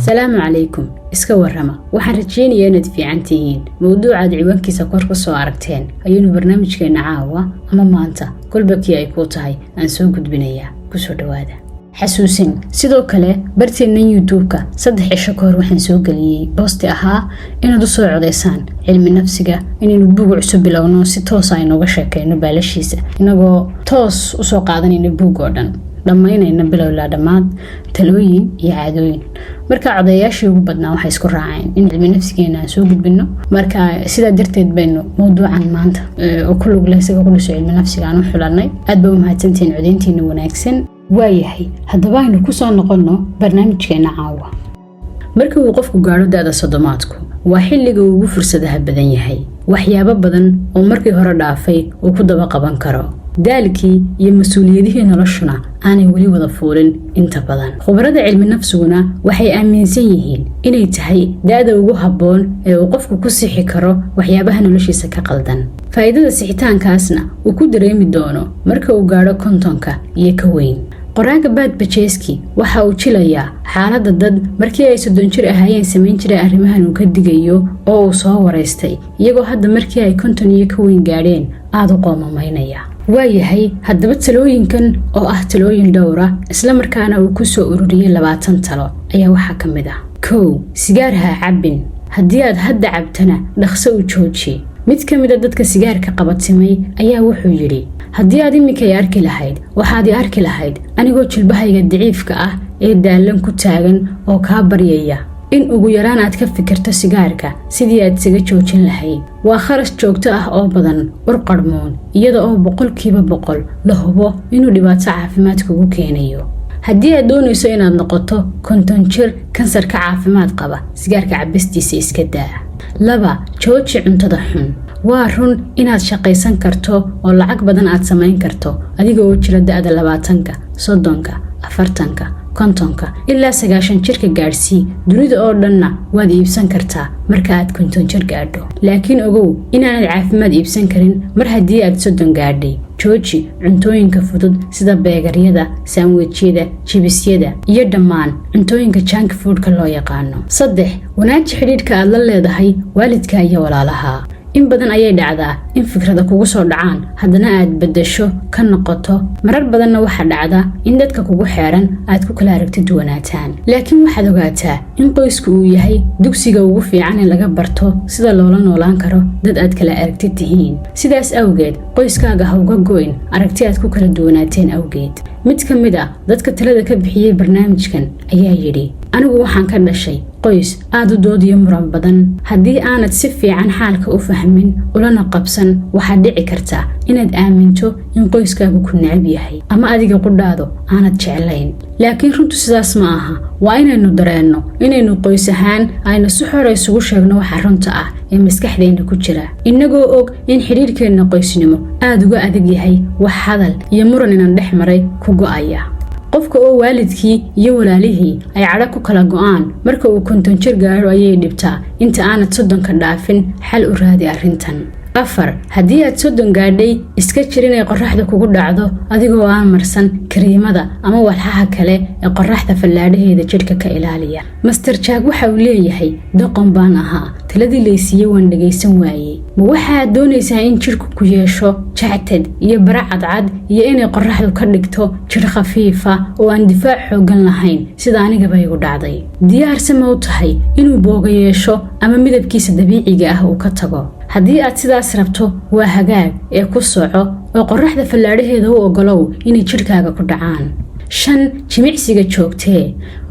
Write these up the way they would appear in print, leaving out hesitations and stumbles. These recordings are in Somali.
السلام عليكم iska warrama waxaan rajeynayaa inaad fiican tihiin mowduuca ciwaankiisa kor ku soo aragteen ayuu barnaamijkeena caawa ama maanta kulbakii ay ku tahay aan soo gudbinayaa ku soo dhawaada xasuusin sidoo kale barteena YouTube-ka 3 cisho ka hor waxaan soo galiyay post ahaa inaad u soo codeysaan cilmi nafsiga inaynu buug cusub bilowno si toos ah inooga sheekayno baalashiisa inagoo toos u soo qaadanayna buug oo dhan dhamaynayna bilowla dhamaad talooyin iyo caadooyin marka codeyaashii ugu badnaa waxay isku raaceen in cilmi nafsigeena soo gudbino marka sida darteed baynu mowduucan maanta oo ku lug leh isaga ku dhiso cilmi nafsiga aan u xulanay aad baa u mahadsantiin codeyntiina wanaagsan waayahay haddaba aynu ku soo noqono barnaamijkeena caawa markii uu qofku gaaro da'da sodomaadku waa xilliga ugu fursadaha badan yahay waxyaabo badan oo markii hore dhaafay uu ku daba qaban karo daalkii iyo mas'uuliyadihii noloshuna aanay wali wada fuulin inta badan khubarada cilmi nafsiguna waxay aaminsan yihiin inay tahay da'da ugu habboon ee uu qofku ku sixi karo waxyaabaha noloshiisa ka qaldan faa'iidada sixitaankaasna uu ku dareemi doono marka uu gaaro kontonka iyo ka weyn qoraaga Baad Bajeski waxa uu jilayaa xaaladda dad markii ay 30 jir ahaayeen sameyn jiray arrimahan uu ka digayo oo uu soo wareystay iyagoo hadda markii ay 50 iyo ka weyn gaadheen aad u qoomamaynaya waayahay haddaba talooyinkan oo ah talooyin dhowr ah isla markaana uu ku soo ururiyay 20 talo ayaa waxa ka mid ah 1 sigaar ha cabin haddii aad hadda cabtana dhaqso u jooji mid ka mid ah dadka sigaarka qabatimay ayaa wuxuu yiri haddii aad imika arki lahayd waxaad arki lahayd anigoo jilbahayga daciifka ah ee daalan ku taagan oo ka baryaya in ugu yaraan aad ka fikirto sigaarka sidii aad isaga joojin lahayd waa kharash joogto ah oo badan qarmoon iyada oo 100% la hubo inuu dhibaato caafimaad kugu keenayo haddii aad doonayso inaad noqoto konton jir kansarka caafimaad qaba sigaarka cabistiisa iska daa 2 jooji cuntada xun waa run inaad shaqaysan karto oo lacag badan aad samayn karto adiga oo jira da'da 20ka 30ka 40ka 50ka ilaa 90 jirka gaarsii dunida oo dhanna waad iibsan kartaa marka aad 50 jir gaadho laakiin ogow inaanad caafimaad iibsan karin mar haddii aad 30 gaadhay jooji cuntooyinka fudud sida beegaryada sandwichyada jibisyada iyo dhammaan cuntooyinka junk foodka loo yaqaano 3 wanaaji xidhiidhka aad la leedahay waalidka iyo walaalaha in badan ayay dhacdaa in fikrada kugu soo dhacaan haddana aad bedesho ka noqoto marar badanna waxa dhacda in dadka kugu xeeran aad ku kala aragtid wanaataan laakiin waxaad ogaataa in qoysku uu yahay dugsiga ugu fiican ee laga barto sida loola noolaan karo dad aad kala aragtid tihiin sidaas awgeed qoyskaaga ha uga go'in aragti aad ku kala duwanaateen awgeed mid ka mid ah dadka talada ka bixiyay barnaamijkan ayaa yiri anigu waxaan ka dhashay qoys aad u doodiyo muran badan haddii aanad si fiican xaalka u fahmin ulana qabsan waxa dhici karta inaad aaminto in qoyskaagu ku neceb yahay ama adiga qudhaado aanad jeclayn laakiin runtu sidaas ma aha waa inaynu dareenno inaynu qoys ahaan ayna si xor isugu sheegno waxa runta ah ee maskaxdeena ku jira inagoo og in xiriirkeena qoysnimo aad uga adag yahay wax hadal iyo muran inaan dhex maray ku go'aya qofka oo waalidkii iyo walaalihii ay cadho ku kala go'aan marka uu 50 jir gaaro ayay dhibtaa inta aanad 30ka dhaafin xal u raadi arrintan 4 haddii aad 30 gaadhay iska jir inay qorraxda kugu dhacdo adigoo aan marsan kariimada ama walxaha kale ee qorraxda fallaadhaheeda jidhka ka ilaaliya Master Jack waxa uu leeyahay doqon baan ahaa taladii laysiiyay waan dhageysan waayay ma waxaad doonaysaa in jidhku ku yeesho jactad iyo baracad iyo inay qorraxdu ka dhigto jidh khafiifa oo aan difaac xoogan lahayn sida aniga bay ugu dhacday diyaarsan ma u tahay inuu booga yeesho ama midabkiisa dabiiciga ah uu ka tago haddii aad sidaas rabto waa hagaag ee ku soco oo qorraxda fallaadhaheeda u ogolow inay jidhkaaga ku dhacaan 5 jimicsiga joogtee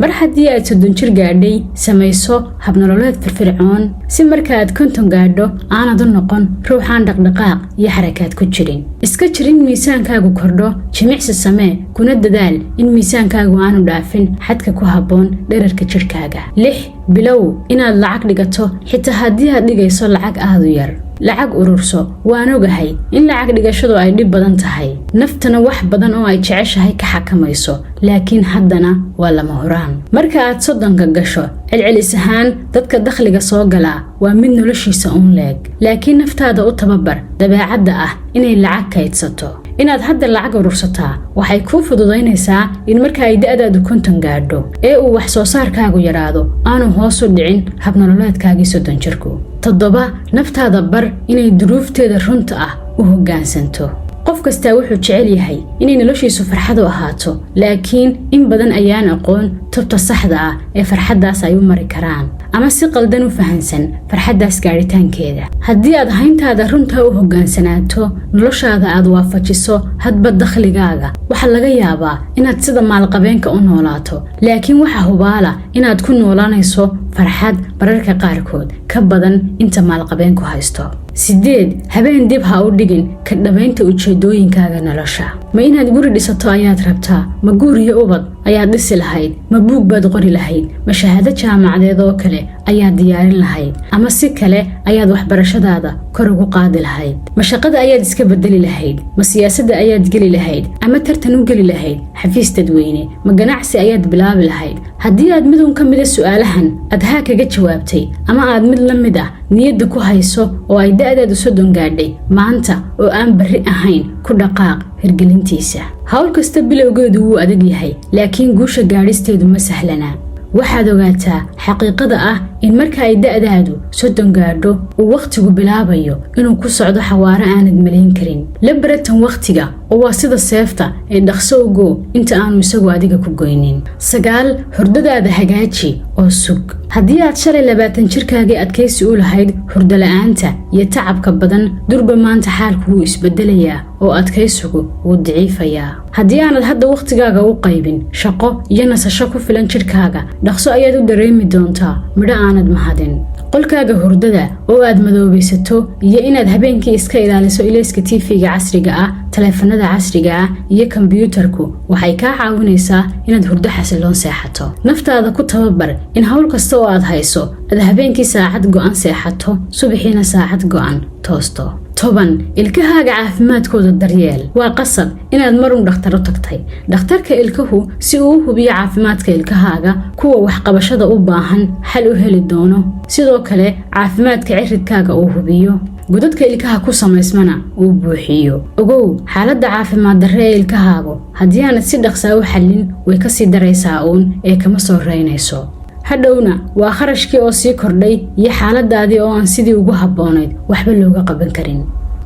mar haddii aad 30 jir gaadhay samayso habnololeed firfircoon si marka aad 50 gaadho aanad u noqon ruuxaan dhaqdhaqaaq iyo xarakaad ku jirin iska jirin miisaankaagu kordho jimicsi samee kuna dadaal in miisaankaagu aanu dhaafin xadka ku habboon dhererka jidhkaaga 6 bilow inaad lacag dhigato xitaa haddii aad dhigayso lacag aad u yar lacag ururso waan ogahay in lacag dhigashadu ay dhib badan tahay naftana wax badan oo ay jeceshahay ka xakamayso laakiin haddana waa lama huraan marka aad 30ka gasho celcelis ahaan dadka dakhliga soo gala waa mid noloshiisa leeg laakiin naftaada u tababar dabeecadda ah inay lacag kaydsato inaad hadda lacag urursataa waxay kuu fududaynaysaa in marka ay da'daadu 50 gaadho ee uu wax soo saarkaagu yaraado aanu hoos u dhicin habnololeedkaagii 30 jirku. 7 naftaada bar inay duruufteeda runta ah u hoggaansanto. qof kasta wuxuu jecel yahay inay noloshiisu farxad u ahaato, laakiin in badan ayaan aqoon tubta saxda ah ee farxaddaas ay u mari karaan ama si qaldan u fahansan farxaddaas gaaritaankeeda. haddii aad hayntaada runta u hoggaansanaato, noloshaada aad waafajiso hadba dakhligaaga, waxa laga yaabaa inaad sida maalqabeenka u noolaato, laakiin waxa hubaala inaad ku noolaanayso farxad mararka qaarkood ka badan inta maalqabeenku haysto. 8 habeen dib ha u dhigin ka dhabaynta ujeedooyinkaaga nolosha. ma inaad guri dhisato ayaad rabtaa? ma guur iyo ubad ayaad dhisi lahayd? ma buug baad qori lahayd? ma shahaado jaamacadeed oo kale ayaad diyaarin lahayd? ama si kale ayaad waxbarashadaada kor ugu qaadi lahayd? ma shaqada ayaad iska bedeli lahayd? ma siyaasadda ayaad geli lahayd ama tartan u geli lahayd xafiis dadweyne? ma ganacsi ayaad bilaabi lahayd? haddii aad mid ka mid ah su'aalahan aad haa kaga jawaabtay ama aad mid la mid ah niyadda ku hayso oo ay da'daadu 30 gaadhay maanta oo aan barri ahayn, ku dhaqaaq hirgelintiisa. hawl kasta bilowgeedu wuu adag yahay, laakiin guusha gaadhisteedu ma sahlana. waxaad ogaataa xaqiiqada ah in marka ay da'daadu 30 gaadho uu waqtigu bilaabayo inuu ku socdo xawaare aanad malayn karin. la baratan waqtiga oo waa sida seefta ee dhaqso ugo inta aanu isagu adiga ku goynin. 9 hurdadaada hagaaji oo sug. haddii aad shalay 20 jirkaagii adkaysi u lahayd hurdo la'aanta iyo tacabka badan, durba maanta xaalku wuu isbedelayaa oo adkaysigu wuu daciifayaa. haddii aanad hadda waqtigaaga u qaybin shaqo iyo nasasho ku filan jirkaaga, dhaqso ayaad u dareemi doontaa midho aanad mahadin. qolkaaga hurdada oo aad madoobaysato iyo inaad habeenkii iska ilaaliso ilayska TV-ga casriga ah, taleefanada casriga ah iyo kombiyuutarku waxay kaa caawinaysaa inaad hurdo xasiloon seexato. naftaada ku tababar in hawl kasta oo aad hayso aad habeenkii saacad go'an seexato, subaxiina saacad go'an toosto. 10 ilkahaaga caafimaadkooda daryeel. waa qasab inaad marun dhakhtar u tagtay. dhakhtarka ilkahu si uu u hubiyo caafimaadka ilkahaaga, kuwa waxqabashada u baahan xal u heli doono, sidoo kale caafimaadka ciridkaaga uu hubiyo, godadka ilkaha ku samaysmana uu buuxiyo. ogow xaaladda caafimaad darre ee ilkahaagu haddii aanad si dhaqsaa u xallin way ka sii daraysaa uun ee kama soo reynayso. hadhowna waa kharashkii oo sii kordhay iyo xaaladaadii oo aan sidii ugu habboonayd waxba looga qaban karin.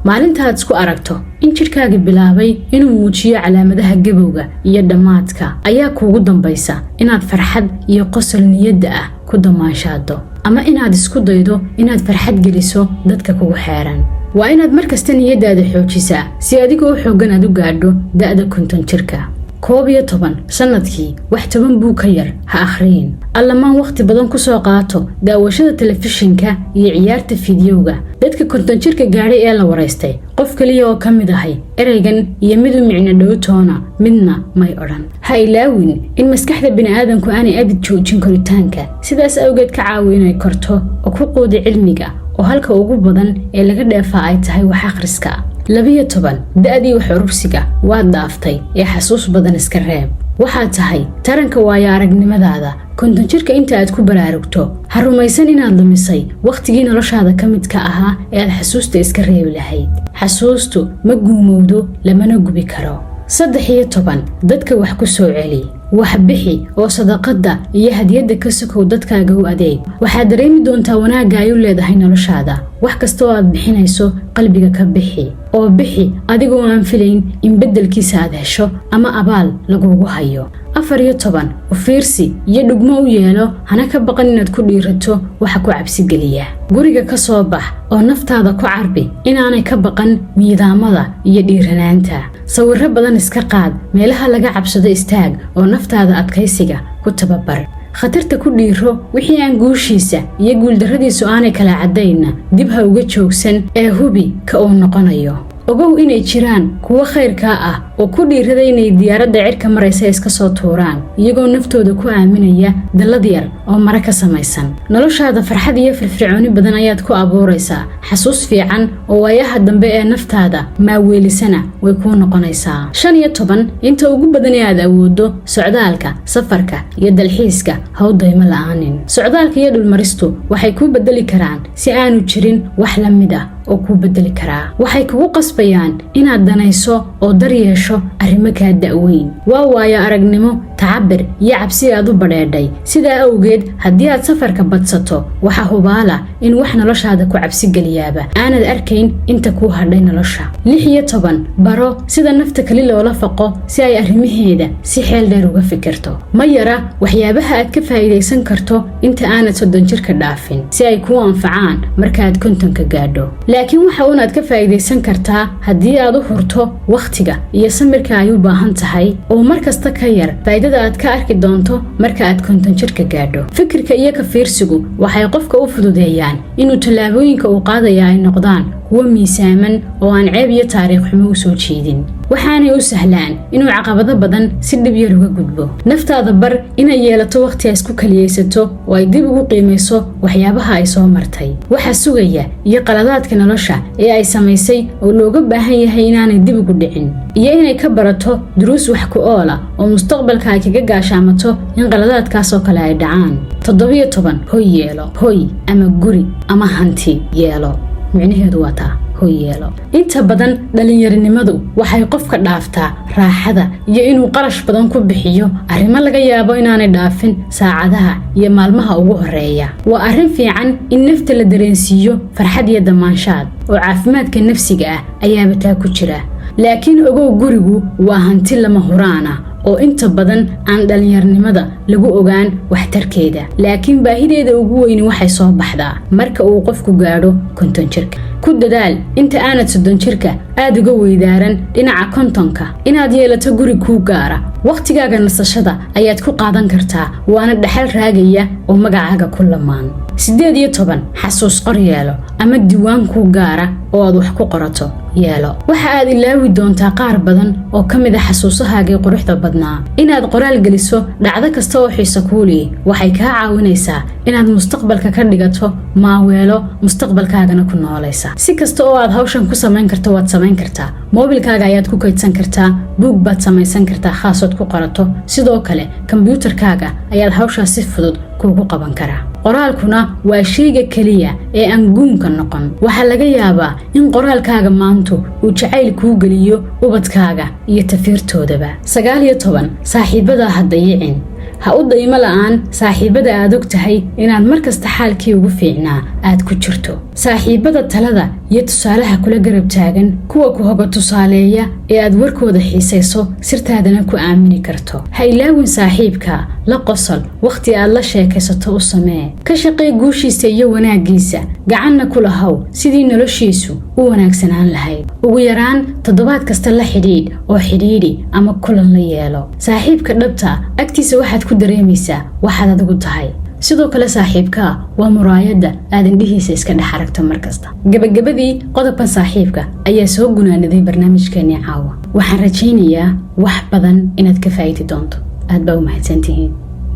maalintaad isku aragto in jirkaaga bilaabay inuu muujiyo calaamadaha gabowga iyo dhammaadka, ayaa kuugu dambaysa inaad farxad iyo qosol niyadda ah ku damaanshaado, ama inaad isku daydo inaad farxad geliso dadka kugu xeeran. waa inaad markasta niyaddaada xoojisaa si adigoo xooggan aad u gaadho da'da 50 jirka. 11 sanadkii wax 10 buug ka yar ha akhriyin. allamaan waqti badan ku soo qaato daawashada telefishinka iyo ciyaarta fiidiyowga. dadka 50 jirka gaadhay ee la waraystay, qof kaliya oo ka mid ahay ereygan iyo mid u micno dhow toona midna may odhan. ha ilaawin in maskaxda bini'aadanku aanay abid joojin koritaanka, sidaas awgeed ka caawi inay korto oo ku quudi cilmiga oo halka ugu badan ee laga dheefaa ay tahay wax akhriska. 12 da'dii wax urursiga waad dhaaftay ee xasuus badan iska reeb. waxaad tahay taranka waayo aragnimadaada. 50 jirka inta aad ku baraarugto ha rumaysan inaad lumisay waqtigii noloshaada ka midka ahaa ee aad xasuusta iska reebi lahayd. xasuustu ma guumowdo lamana gubi karo. 13 dadka wax ku soo celi. wax bixi oo sadaqada iyo hadiyada ka sokow dadkaaga u adeeg. waxaad dareemi doontaa wanaagga ay u leedahay noloshaada. wax kasta oo aad bixinayso qalbiga ka bixi oo bixi adigoo aan filayn in beddelkiisa aad hesho ama abaal lagugu hayo. 14 u fiirsi iyo dhugmo u yeelo, hana ka baqan inaad ku dhiirato waxa ku cabsi geliya. guriga ka soo bax oo naftaada ku carbi inaanay ka baqan miidaamada iyo dhiiranaanta. sawirro badan iska qaad, meelaha laga cabsado istaag oo naftaada adkaysiga ku tababar. khatarta ku dhiiro wixii aan guushiisa iyo guuldarradiisu aanay kala cadayna dib ha uga joogsan ee hubi ka uu noqonayo. ogow inay jiraan kuwa khayrkaa ah oo ku dhiirada inay diyaaradda cirka maraysa iska soo tuuraan iyagoo naftooda ku aaminaya dallad yar oo mara ka samaysan. noloshaada farxad iyo firfircooni badan ayaad ku abuuraysaa, xasuus fiican oo waayaha dambe ee naftaada maaweelisana way kuu noqonaysaa. 15 inta ugu badan ee aad awoodo socdaalka, safarka iyo dalxiiska ha u daymo la'aanin. socdaalka iyo dhulmaristu waxay ku bedeli karaan si aanu jirin wax la mid ah oo ku bedeli karaa. waxay kugu qasbayaan inaad danayso oo daryeesho arrimo kaa da'weyn. waa waayo aragnimo, tacabir iyo cabsi aad u badheedhay. sidaa awgeed haddii aad safarka badsato waxa hubaala in wax noloshaada ku cabsi geliyaaba aanad arkayn inta kuu hadhay nolosha. 16 baro sida nafta kali loola faqo si ay arrimaheeda si xeel dheer uga fikirto. ma yara waxyaabaha aad ka faa'iidaysan karto inta aanad 30 jirka dhaafin si ay kuu anfacaan marka aad 50 gaadho. laakiin waxa unaad ka faa'iidaysan kartaa haddii aad u hurto wakhtiga iyo samirka ay u baahan tahay oo markasta ka yar faa'iidada aad ka arki doonto marka aad 50 jirka gaadho. fikirka iyo ka fiirsigu waxay qofka u fududeeyaan inuu tallaabooyinka uu qaadaya ay noqdaan kuwa miisaaman oo aan ceeb iyo taariikh xumo u soo jeedin. waxaanay u sahlaan inuu caqabado badan si dhib yar uga gudbo. naftaada bar inay yeelato waqti ay isku kaliyeysato oo ay dib ugu qiimayso waxyaabaha ay soo martay, waxa sugaya iyo qaladaadka nolosha ee ay samaysay oo looga baahan yahay inaanay dib ugu dhicin, iyo inay ka barato duruus wax ku ool ah oo mustaqbalka ay kaga gaashaamato in qaladaadkaas oo kale ay dhacaan. 17 hoy yeelo. hoy ama guri ama hanti yeelo micnaheedu waa taa hoy yeelo. inta badan dhalinyarinimadu waxay qofka dhaaftaa raaxada iyo inuu qarash badan ku bixiyo arrimo laga yaabo inaanay dhaafin saacadaha iyo maalmaha ugu horeeya. waa arrin fiican in nafta la dareensiiyo farxad iyo damaanshaad oo caafimaadka nafsiga ah ayaaba taa ku jira. laakiin ogow gurigu waa hanti lama huraan ah oo inta badan aan dhalinyarinimada lagu ogaan waxtarkeeda, laakiin baahideeda ugu weyn waxay soo baxdaa marka uu qofku gaadho 50 jirka. ku dadaal inta aanad 30 jirka aad uga weydaaran dhinaca 50ka inaad yeelato guri kuu gaara. waqtigaaga nasashada ayaad ku qaadan kartaa, waana dhaxal raagaya oo magacaaga ku lamaan. 18 xasuus qor yeelo ama diiwaan kuu gaara oo aad wax ku qorato yeelo. waxa aad ilaawi doontaa qaar badan oo ka mid ah xasuusahaagii quruxda badnaa. inaad qoraal geliso dhacdo kasta oo xiiso kuu leh waxay kaa caawinaysaa inaad mustaqbalka ka dhigato maaweelo mustaqbalkaagana ku noolaysa. si kasta oo aad hawshan ku samayn karto waad samayn kartaa. moobilkaaga ayaad ku kaydsan kartaa, buug baad samaysan kartaa khaasood ku qorato, sidoo kale kombiyuutarkaaga ayaad hawshaas si fudud kuugu qaban karaa. qoraalkuna waa shayga kaliya ee aan guunka noqon. waxaa laga yaabaa in qoraalkaaga maantu uu jacayl kuu geliyo ubadkaaga iyo tafiirtoodaba. 19 saaxiibada ha dayicin. ha u daymo la'aan saaxiibada aad og tahay inaad markasta xaalkii ugu fiicnaa aad ku jirto. saaxiibada talada iyo tusaalaha kula garab taagan, kuwa ku hoga tusaaleeya ee aad warkooda xiisayso sirtaadana ku aamini karto. ha ilaawin saaxiibka, la qosol, waqti aad la sheekaysato u samee. ka shaqee guushiisa iyo wanaagiisa, gacanna ku lahow sidii noloshiisu u wanaagsanaan lahayd. ugu yaraan 7 kasta la xidhiidh oo xidhiidhi ama kulan la yeelo. saaxiibka dhabta agtiisa waxaad ku dareemaysaa waxaad adigu tahay. sidoo kale saaxiibka waa muraayada aad indhihiisa iska dhex aragto markasta. gabagabadii qodobkan saaxiibka ayaa soo gunaanaday barnaamijkeennii caawa. waxaan rajaynayaa wax badan inaad ka faa'iidi doonto. aad baa u mahadsantihiin.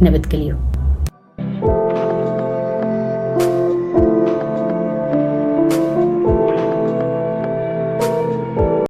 nabadgelyo.